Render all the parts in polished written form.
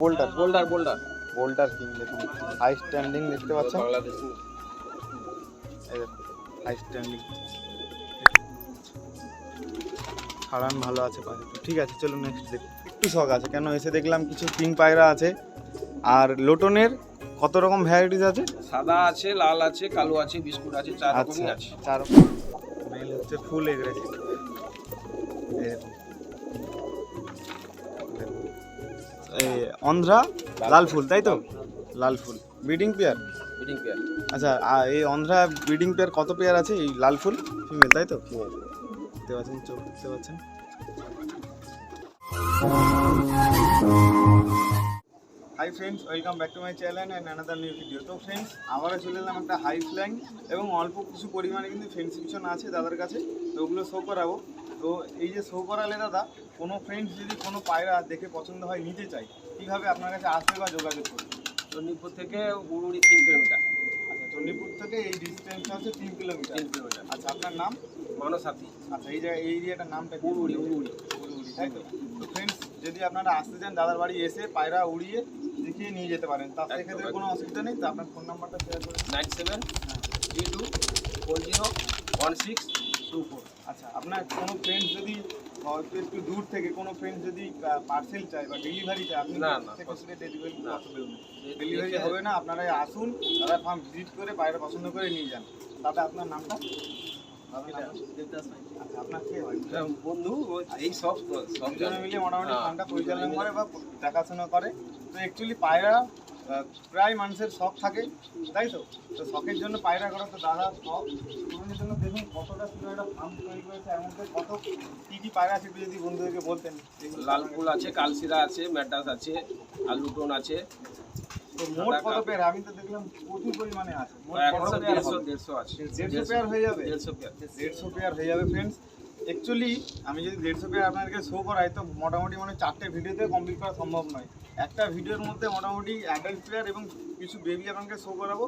Boulder boulder boulder boulder king দেখুন, high standing দেখতে পাচ্ছেন। বাংলাদেশি এই দেখুন হাই স্ট্যান্ডিং, খাড়ান ভালো আছে পায়ে। ঠিক আছে চলুন নেক্সট দেখি। একটু শখ আছে কেন, এসে দেখলাম কিছু কিং পায়রা আছে। আর লোটনের কত রকম ভ্যারাইটিস আছে? সাদা আছে, লাল আছে, কালো আছে, বিস্কুট আছে, চার রকমই আছে। চার মেল হচ্ছে ফুল এগ্রেসিভ। অন্ধ্রা লাল ফুল তাই তো? লাল ফুল ব্রিডিং পেয়ার। Breeding pair. আচ্ছা এই অন্ধ্রা ব্রিডিং পেয়ার কত পেয়ার আছে? এই লাল ফুল ফিমেল তাই তো? দেখতে পাচ্ছেন, চোখ দেখতে পাচ্ছেন। Hi friends, welcome back to my channel and another new video. তো ফ্রেন্ডস আবারও চলে এলাম একটা হাই ফ্লাইং এবং অল্প কিছু পরিমাণে কিন্তু ফেন্সি পিছন আছে দাদার কাছে, তো ওগুলো শো করাবো। তো এই যে শো করালে দাদা, কোনো ফ্রেন্ডস যদি কোনো পায়রা দেখে পছন্দ হয় নিতে চাই, কীভাবে আপনার কাছে আসবে বা যোগাযোগ করবে? চণ্ডীপুর থেকে উড়ুড়ি 3 কিলোমিটার। আচ্ছা চণ্ডীপুর থেকে এই ডিস্টেন্স হচ্ছে 3 কিলোমিটার। 3 কিলোমিটার। আচ্ছা আপনার নাম? মানস সাথী। আচ্ছা এই জায়গা এই এরিয়াটার নামটা কি? উড়ুড়ি উড়ুড়ি উড়ুড়ি তাই তো? তো ফ্রেন্ডস যদি আপনারা আসতে চান দাদার বাড়ি, এসে পায়রা উড়িয়ে দেখিয়ে নিয়ে যেতে পারেন, তার সেক্ষেত্রে কোনো অসুবিধা নেই। তো আপনার ফোন নাম্বারটা শেয়ার করুন। 9732401624। আচ্ছা আপনার কোনো ফ্রেন্ড যদি হয়তো একটু দূর থেকে কোনো ফ্রেন্ড যদি পার্সেল চায় বা ডেলিভারি চায়, আপনি সেক্ষেত্রে ডেলিভারি পসিবল নেই, ডেলিভারি হবে না। আপনারা আসুন, দাদা ফার্ম ভিজিট করে পায়রা পছন্দ করে নিয়ে যান। দাদা আপনার নামটা? আচ্ছা আপনার কে হয়? বন্ধু এই সব জনে মিলে মোটামুটি ফার্মটা পরিচালনা করে বা দেখাশোনা করে। তো অ্যাকচুয়ালি পায়রা প্রায় মানুষের শখ থাকে তাই তো? তো শখের জন্য পায়রা করা, তো দাদা শখ পূরণের জন্য দেখুন কতটা সুন্দর একটা ফার্ম তৈরি করেছে। এমন কত কী কী পায়রা আছে একটু যদি বন্ধুদেরকে বলতেন। লাল ফুল আছে, কালশিরা আছে, ম্যাড্রাস আছে, আর লুটন আছে। তো মোট কত পেয়ার? আমি তো দেখলাম প্রচুর পরিমাণে আছে। এখন 150 আছে। 150 পেয়ার হয়ে যাবে? 150 পেয়ার। 150 পেয়ার হয়ে যাবে ফ্রেন্ডস। অ্যাকচুয়ালি আমি যদি 150 পেয়ার আপনাদেরকে শো করাই তো মোটামুটি 4টে ভিডিওতে কমপ্লিট করা সম্ভব নয়। একটা ভিডিওর মধ্যে মোটামুটি অ্যাডাল্ট প্লেয়ার এবং কিছু বেবি আপনাকে শো করাবো।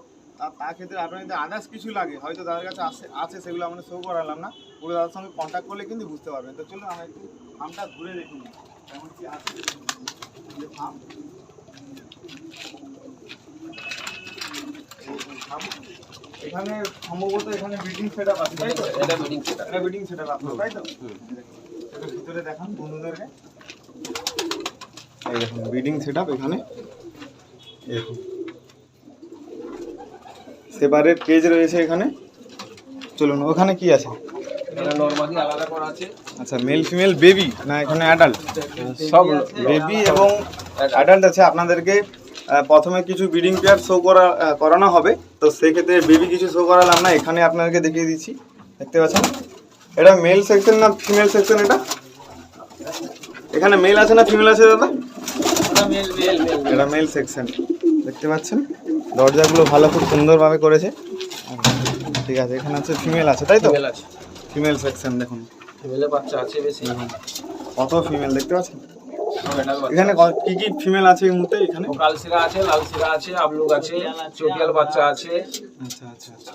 তার ক্ষেত্রে আপনার যদি আদার্স কিছু লাগে হয়তো দাদার কাছে আছে সেগুলো আমরা শো করালাম না, পুরো দাদার সঙ্গে কন্ট্যাক্ট করলে কিন্তু বুঝতে পারবেন। তো চলুন আমরা একটু ফার্মটা ঘুরে দেখুন কেমন কি আছে ফার্ম। এখানে সম্ভবত এখানে ব্রিডিং সেটআপ আছে তাই তো? এটা ব্রিডিং সেটআপ। এটা ব্রিডিং সেটআপ আছে তাই তো? এটা ভিতরে দেখান বন্ধুদেরকে। এই দেখুন ব্রিডিং সেটআপ এখানে। দেখুন সেপারেট কেজ রয়েছে এখানে। চলুন ওখানে কি আছে? এটা নরমালি আলাদা করা আছে। আচ্ছা মেল ফিমেল বেবি না এখানে অ্যাডাল্ট? সব বেবি এবং অ্যাডাল্ট আছে। আপনাদেরকে প্রথমে কিছু ব্রিডিং পেয়ার শো করানো হবে, তো সেক্ষেত্রে বেবি কিছু শো করালাম না, এখানে আপনাদেরকে দেখিয়ে দিচ্ছি। দেখতে পাচ্ছেন এটা মেল সেকশন না ফিমেল সেকশন? এখানে মেল আছে না ফিমেল আছে দাদা? এটা মেল সেকশন দেখতে পাচ্ছেন। দরজাগুলো ভালো খুব সুন্দরভাবে করেছে। ঠিক আছে এখানে আছে ফিমেল আছে তাই তো? ফিমেল সেকশন দেখুন, ফিমেলের বাচ্চা আছে বেশি। কত ফিমেল দেখতে পাচ্ছেন। এখানে কি কি ফিমেল আছে এই মুহূর্তে? এখানে কালশিরা আছে, লালশিরা আছে, আবলুক আছে, চটিয়াল বাচ্চা আছে। আচ্ছা আচ্ছা আচ্ছা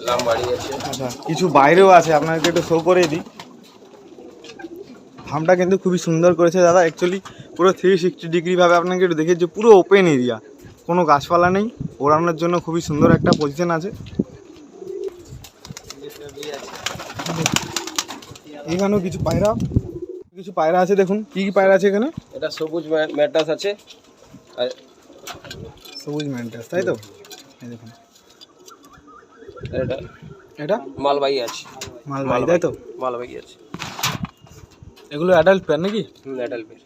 লামবাড়ি আছে। আচ্ছা কিছু বাইরেও আছে, আপনাকে একটু শো করে দিই। ফার্মটা কিন্তু খুবই সুন্দর করেছে দাদা। অ্যাকচুয়ালি পুরো 360 ডিগ্রি ভাবে আপনাকে একটু দেখেছি, পুরো ওপেন এরিয়া, কোনো গাছপালা নেই, ওড়ানোর জন্য খুবই সুন্দর একটা পজিশন আছে। এখানেও কিছু পায়রা আছে দেখুন। কি কি পায়রা আছে এখানে? এটা সবুজ ম্যাড্রাস আছে আর সবুজ ম্যান্টাস তাই তো? এই দেখুন এটা মালবাই আছে। মালবাই তাই তো? মালবাই আছে। এগুলো অ্যাডাল্ট পেয়ার নাকি? Adult pair.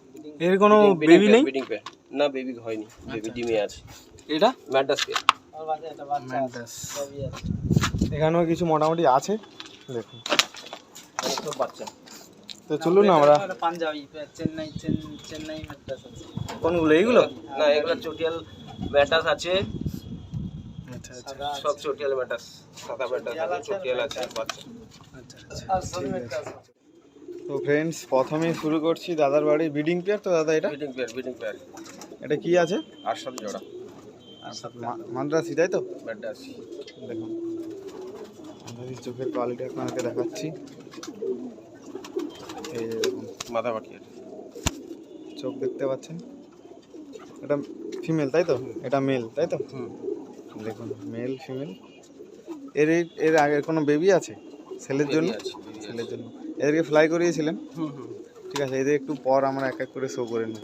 এর কোনো বেবি নেই? ব্রিডিং পেয়ার না, বেবি হয়নি, বেবি ডিমে আছে। এটা ম্যাড্রাস পেয়ার। এখানেও কিছু মোটামুটি আছে দেখুন, সব বাচ্চা। তো চলুন আমরা পাঞ্জাবি চেন্নাই ম্যাড্রাস আছে। কোনগুলো এইগুলো? না এগুলো চটিয়াল ম্যাড্রাস আছে। আচ্ছা আচ্ছা সব চটিয়াল ম্যাড্রাস, সাদা ম্যাড্রাস আছে, চটিয়াল আছে বাচ্চা। আচ্ছা আর সব ম্যাড্রাস আছে। তো ফ্রেন্ডস প্রথমেই শুরু করছি দাদার বাড়ি ব্রিডিং পেয়ার। তো দাদা এটা ব্রিডিং পেয়ার। এটা কি আছে? আর সব জোড়া মাদ্রাসি তাই তো? ম্যাড্রাস। দেখুন মাদ্রাসির চোখের কোয়ালিটি আপনাদেরকে দেখাচ্ছি। এই যে দেখুন মাথা বাকি আছে, চোখ দেখতে পাচ্ছেন। এটা ফিমেল তাই তো, এটা মেল তাই তো। হুম দেখুন মেল ফিমেল। এর আগের কোনো বেবি আছে সেলের জন্য? সেলের জন্য এদেরকে ফ্লাই করিয়েছিলেন? হুম হুম ঠিক আছে, এদের একটু পর আমরা এক এক করে শো করে নিই।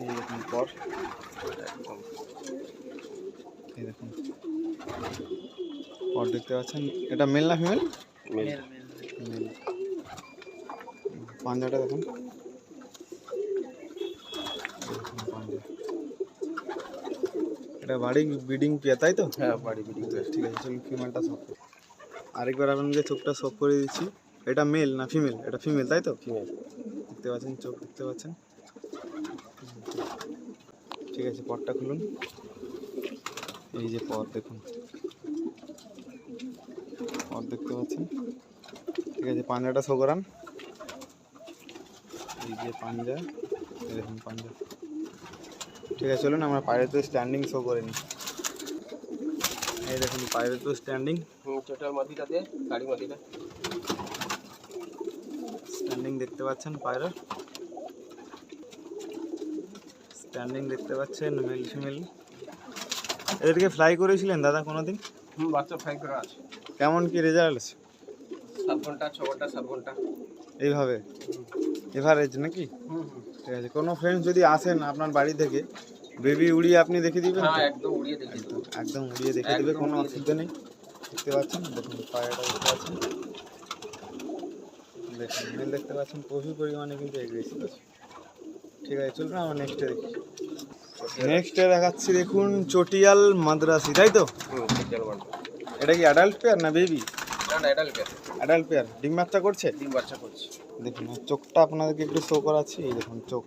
এই দেখুন পর, একদম এই দেখুন পর দেখতে পাচ্ছেন। এটা মেল না female? Male. Male male male. পাঞ্জাটা দেখুন, পাঞ্জা। এটা বাড়ি ব্রিডিং পেয়ার তাই তো? হ্যাঁ বাড়ি বিডিং ঠিক আছে, চলুন ফিমেলটা শপ করি। আরেকবার আপনাকে চোখটা শপ করে দিচ্ছি। এটা মেল না ফিমেল? এটা ফিমেল তাই তো? ফিমেল। দেখতে পাচ্ছেন, চোখ দেখতে পাচ্ছেন। ঠিক আছে, পরটা খুলুন। এই যে পর দেখুন, পর দেখতে পাচ্ছেন। ঠিক আছে, পাঞ্জাটা শো করান। এই যে পাঞ্জা, এই দেখুন পাঞ্জা। ঠিক আছে, চলুন আমরা পায়ের তো স্ট্যান্ডিং শো করে নিই। এই দেখুন পায়ের তো স্ট্যান্ডিং, টোটাল মাটিটাতে গাড়ি মাটিটা স্ট্যান্ডিং দেখতে পাচ্ছেন পায়ের স্ট্যান্ডিং দেখতে পাচ্ছেন। Male female. এদেরকে ফ্লাই করেছিলেন দাদা কোনোদিন? বাচ্চা ফ্রাই করা আছে। কেমন কি রেজাল্ট আছে? 7 ঘন্টা 6 ঘন্টা 7 ঘন্টা। এইভাবে এভারেজ নাকি? হুম হুম ঠিক আছে, কোনো ফ্রেন্ড যদি আসেন আপনার বাড়ি থেকে, বেবি উড়িয়ে আপনি দেখে দিবেন তো? হ্যাঁ একদম উড়িয়ে দেখিয়ে দেবো। একদম উড়িয়ে দেখে দেবে, একদম কোনো উড়িয়ে অসুবিধা নেই। দেখতে পাচ্ছেন, দেখুন পায়রাটা দেখতে পাচ্ছেন। দেখুন মেল দেখতে পাচ্ছেন, প্রচুর পরিমাণে কিন্তু এগ্রেসিভ আছে। ঠিক আছে, চলুন আমরা নেক্সটে দেখি। নেক্সটে দেখাচ্ছি, দেখুন চটিয়াল মাদ্রাসি তাই তো? Total one. এটা কি অ্যাডাল্ট পেয়ার না বেবি? না না এটাল কে অ্যাডাল্ট পেয়ার। ডিম বাচ্চা করছে? ডিম বাচ্চা করছে। দেখুন আর চোখটা আপনাদেরকে একটু শো করাচ্ছি। এই দেখুন চোখ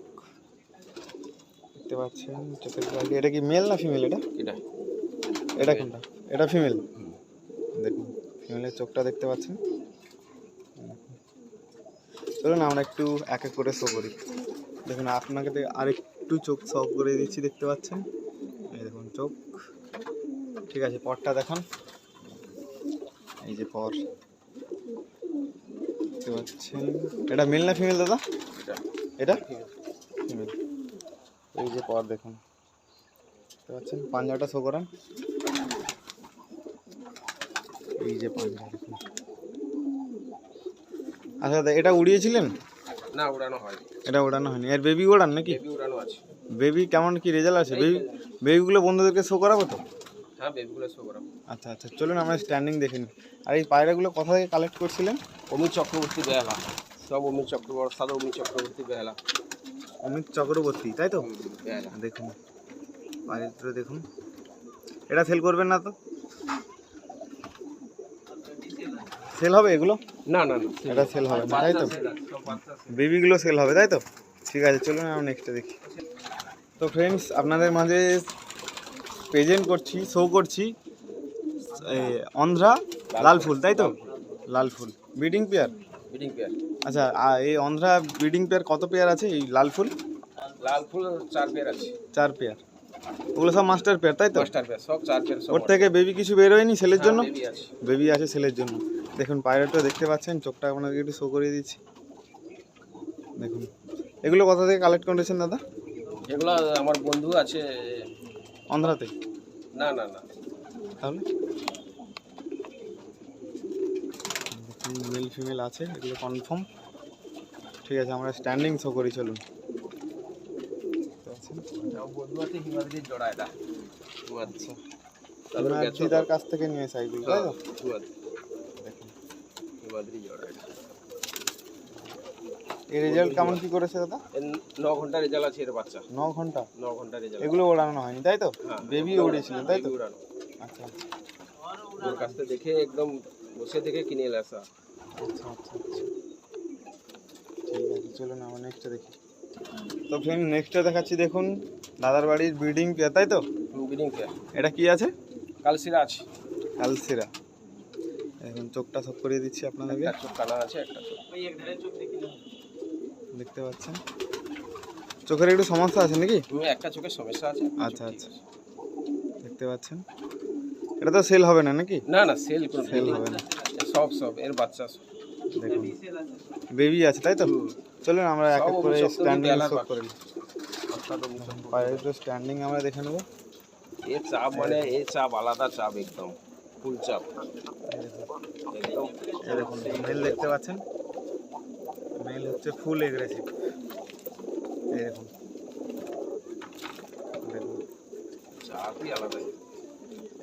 দেখতে পাচ্ছেন, চোখের কোয়ালিটি। এটা কি মেল না ফিমেল? এটা এটা এটা কোনটা? এটা ফিমেল। দেখুন ফিমেলের চোখটা দেখতে পাচ্ছেন। চলুন আমরা একটু এক এক করে শো করি। দেখুন আপনাকে আরেকটু চোখ শো করে দিচ্ছি, দেখতে পাচ্ছেন। এই দেখুন চোখ। ঠিক আছে, পরটা দেখান। এই যে পর দেখতে পাচ্ছেন। এটা মেল না ফিমেল দাদা? এটা এটা ফিমেল। এই যে পর দেখুন, দেখতে পাচ্ছেন। পাঞ্জাটা শো করান। এই যে পাঞ্জা দেখুন। আচ্ছা দাদা, এটা উড়িয়েছিলেন? না উড়ানো হয়। এটা ওড়ানো হয়নি। এর বেবি ওড়ান নাকি? বেবি উড়ানো আছে। বেবি কেমন কি রেজাল্ট আছে? বেবিগুলো বন্ধুদেরকে শো করাবো তো? হ্যাঁ বেবিগুলো শো করাবো। আচ্ছা আচ্ছা, চলুন আমরা স্ট্যান্ডিং দেখে নিই। আর এই পায়রাগুলো কোথা থেকে কালেক্ট করছিলেন? অমিত চক্রবর্তী বেহালা। সব অমিত চক্রবর্তী, সাদা অমিত চক্রবর্তী বেহালা। অমিত চক্রবর্তী তাই তো? বেহালা। দেখুন পায়রাগুলো দেখুন। এটা সেল করবেন না তো? সেল হবে এগুলো? না না না এটা সেল হবে না তাই তো? সব বাচ্চা বেবিগুলো সেল হবে তাই তো? ঠিক আছে, চলুন আমরা নেক্সটে দেখি। তো ফ্রেন্ডস, আপনাদের মাঝে প্রেজেন্ট করছি, শো করছি অন্ধ্রা লাল ফুল তাই তো? লাল ফুল ব্রিডিং পেয়ার। Breeding pair. আচ্ছা, এই অন্ধ্রা ব্রিডিং পেয়ার কত পেয়ার আছে? এই লাল ফুল লাল ফুল 4 পেয়ার আছে। 4 পেয়ার। ওগুলো সব মাস্টার পেয়ার তাই তো? মাস্টার পেয়ার সব 4 পেয়ার সব। ওর থেকে বেবি কিছু বের হয়নি সেলের জন্য? বেবি আছে। বেবি আছে সেলের জন্য। দেখুন পায়রাটা দেখতে পাচ্ছেন, চোখটা আপনাদেরকে একটু শো করে দিচ্ছি। দেখুন এগুলো কোথা থেকে কালেক্ট করেছেন দাদা? এগুলো আমার বন্ধু আছে। অন্ধ্রাতে? না না না তাহলে মেল ফিমেল আছে, এগুলো কনফার্ম। ঠিক আছে, আমরা স্ট্যান্ডিং শো করি, চলুন। আমার বন্ধু আছে হিমাদ্রির জোড়া এটা। আচ্ছা দিদার কাছ থেকে নিয়ে এসে এগুলো তাই তো? দেখুন হিমাদ্রি জোড়া এটা। এই রেজাল্ট কেমন কি করেছে দাদা? 9 ঘন্টা রেজাল্ট আছে এর বাচ্চা। 9 ঘন্টা? 9 ঘন্টা রেজাল্ট। এগুলো ওড়ানো হয়নি তাই তো? হ্যাঁ বেবি উড়িয়েছিলেন তাই তো? উড়ানো। আচ্ছা আচ্ছা ওর কাছ থেকে দেখে একদম বসে দেখে কিনে এলে আসা। আচ্ছা আচ্ছা আচ্ছা, ঠিক আছে, চলুন আমরা নেক্সটে দেখি। তো ফ্রেন্ড নেক্সটে দেখাচ্ছি, দেখুন দাদার বাড়ির ব্রিডিং পেয়ার তাই তো? Breeding pair. এটা কি আছে? কালসিরা আছে। কালসিরা। এখন চোখটা সব করিয়ে দিচ্ছি আপনাদেরকে। একটা চোখ কানা আছে, একটা চোখ। ওই এক ধারে চোখ দেখি দেখতে পাচ্ছেন চোখের একটু সমস্যা আছে নাকি? একটা চোখের সমস্যা আছে। আচ্ছা আচ্ছা, দেখতে পাচ্ছেন। এটা তো সেল হবে না নাকি? না না সেল কোনো সেল হবে না। সব সব এর বাচ্চা সব। দেখুন ডিসেল আছে। বেবি আছে তাই তো? চলুন আমরা এক এক করে সব স্ট্যান্ডিং বেলার শো বাচ্চা। করে নিই। সাদা অমনি চক্রবর্তী। পায়রা দুটো স্ট্যান্ডিং আমরা দেখে নেবো। এ চাপ মানে এ চাপ আলাদা চাপ, একদম ফুল চাপ একদম। এই দেখুন মেল দেখতে পাচ্ছেন, মেল হচ্ছে ফুল এগ্রেসিভ। এই দেখুন দেখুন চাপই আলাদা।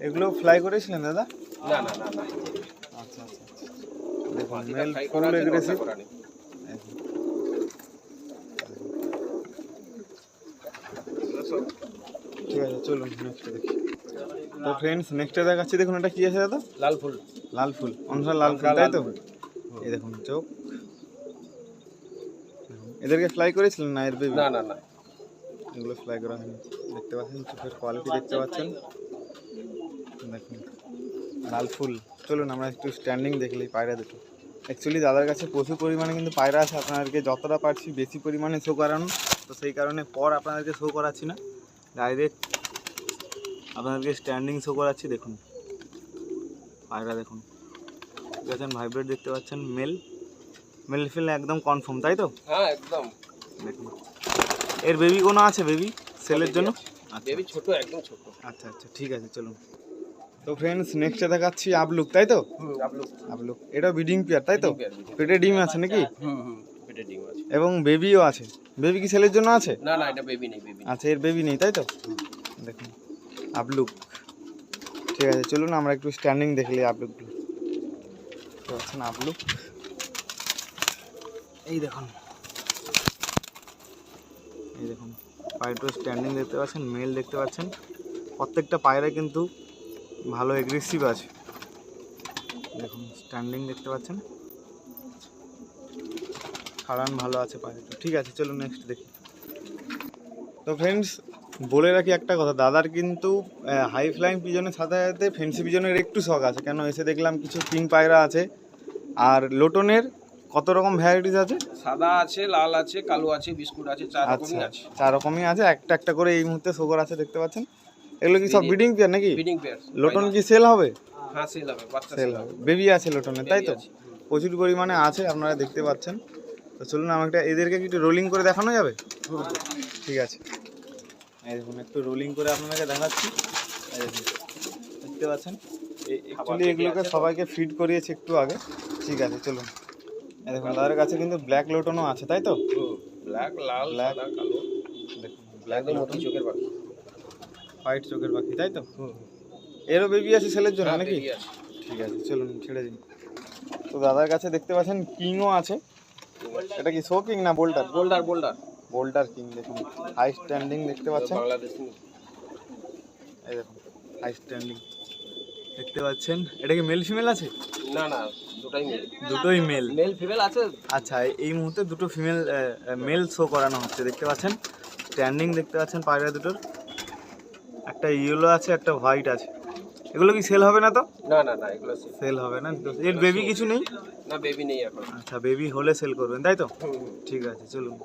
এগুলো ফ্লাই করেছিলেন দাদা? না না না না, আচ্ছা আচ্ছা দেখুন মাটিটা মেল ফ্রাই ফুল করা আছে, এগ্রেসিভ। রসা করা নেই। এগুলো সব ঠিক আছে চলুন নেক্সটে দেখি। তো ফ্রেন্ডস নেক্সটে দেখাচ্ছি, দেখুন এটা কি আছে দাদা? লাল ফুল। লাল ফুল, অনুসার লাল ফুল, তাই তো? এই দেখুন চোখ। এদেরকে ফ্লাই করেছিলেন না এর বেবি? না না না, এগুলো ফ্লাই করা হয়নি। দেখতে পাচ্ছেন চোখের কোয়ালিটি দেখতে পাচ্ছেন, দেখুন লাল ফুল। চলুন আমরা একটু স্ট্যান্ডিং দেখলি পায়রা দুটো। অ্যাকচুয়ালি দাদার কাছে প্রচুর পরিমাণে কিন্তু পায়রা আছে, আপনাদেরকে যতটা পারছি বেশি পরিমাণে শো করানো, তো সেই কারণে পর আপনাদেরকে শো করাচ্ছি না, ডাইরেক্ট আপনাদেরকে স্ট্যান্ডিং শো করাচ্ছি। দেখুন পায়রা দেখুন, দেখেন ভাইব্রেট দেখতে পাচ্ছেন, মেল মেল ফিল একদম কনফার্ম, তাই তো? হ্যাঁ একদম। দেখুন এর বেবি কোনো আছে বেবি সেলের জন্য? বেবি ছোট, একদম ছোট। আচ্ছা আচ্ছা ঠিক আছে চলুন। তো ফ্রেন্ডস নেক্সটে দেখাচ্ছি আপলুক, তাই তো? আপলুক এটা ব্রিডিং পেয়ার, তাই তো? পেটে ডিম আছে নাকি? পেটে ডিম আছে এবং বেবিও আছে। বেবি কি সেলের জন্য আছে? না না, এটা বেবি নেই, বেবি। আচ্ছা এর বেবি নেই, তাই তো? দেখুন আপলুক। ঠিক আছে চলুন আমরা একটু স্ট্যান্ডিং দেখলি আপলুকগুলো। তো আছেন আপলুক, এই দেখুন এই দেখুন পায়রাটার স্ট্যান্ডিং দেখতে পাচ্ছেন, মেল দেখতে পাচ্ছেন। প্রত্যেকটা পায়রা কিন্তু ভালো এগ্রেসিভ আছে। দেখুন স্ট্যান্ডিং দেখতে পাচ্ছেন, খাড়ান ভালো আছে পায়রাটা। ঠিক আছে চলুন নেক্সট দেখি। তো ফ্রেন্ডস বলে রাখি একটা কথা, দাদার কিন্তু হাই ফ্লাইং পিজনের সাথে সাথে ফেন্সি পিজনের একটু শখ আছে। কেন এসে দেখলাম কিছু পিঙ্ক পায়রা আছে, আর লোটনের কত রকম ভ্যারাইটিস আছে? সাদা আছে, লাল আছে, কালো আছে, বিস্কুট আছে, চার আচ্ছা রকমই আছে। 4 রকমই আছে, একটা একটা করে এই মুহূর্তে শো করা আছে দেখতে পাচ্ছেন। এগুলো কি সব ব্রিডিং পেয়ার নাকি? Breeding pair. লোটন কি সেল হবে? হ্যাঁ সেল হবে, বাচ্চা সেল হবে। বেবি আছে লোটনের, তাই তো? প্রচুর পরিমাণে আছে, আপনারা দেখতে পাচ্ছেন। তো চলুন আমাকে এদেরকে কি একটু রোলিং করে দেখানো যাবে? ঠিক আছে এই দেখুন একটু রোলিং করে আপনাকে দেখাচ্ছি। এই দেখুন দেখতে পাচ্ছেন, অ্যাকচুয়ালি এগুলোকে সবাইকে ফিড করিয়েছে একটু আগে। ঠিক আছে চলুন। এই দেখুন দাদার কাছে কিন্তু ব্ল্যাক লোটনও আছে, তাই তো? ব্ল্যাক, লাল, Black. সাদা, কালো। দেখুন ব্ল্যাক একদম লোটন, মোটি চোখের পাখি। হোয়াইট চোখের পাখি, তাই তো? এরও বেবি আছে সেলের জন্য হ্যাঁ, নাকি? baby আছে। ঠিক আছে চলুন ছেড়ে দিন। তো দাদার কাছে দেখতে পাচ্ছেন কিংও আছে। এটা কি শো কিং না bolter? Boulder, boulder. Bolter king দেখুন হাই স্ট্যান্ডিং দেখতে পাচ্ছেন। বাংলাদেশি। এই দেখুন হাই স্ট্যান্ডিং দেখতে পাচ্ছেন। এটা কি মেল ফিমেল আছে? না না, দুটাই মেল। দুটোই মেল। মেল ফিমেল আছে। আচ্ছা এই মুহূর্তে দুটো ফিমেল মেল শো করানো হচ্ছে দেখতে পাচ্ছেন। স্ট্যান্ডিং দেখতে পাচ্ছেন পায়রা দুটোর, একটা ইয়েলো আছে একটা হোয়াইট আছে। এগুলো কি সেল হবে না তো? না না না, এগুলো সেল হবে না। তো এর বেবি কিছু নেই? না, বেবি নেই এখন। আচ্ছা বেবি হলে সেল করবেন, তাই তো? ঠিক আছে চলুন।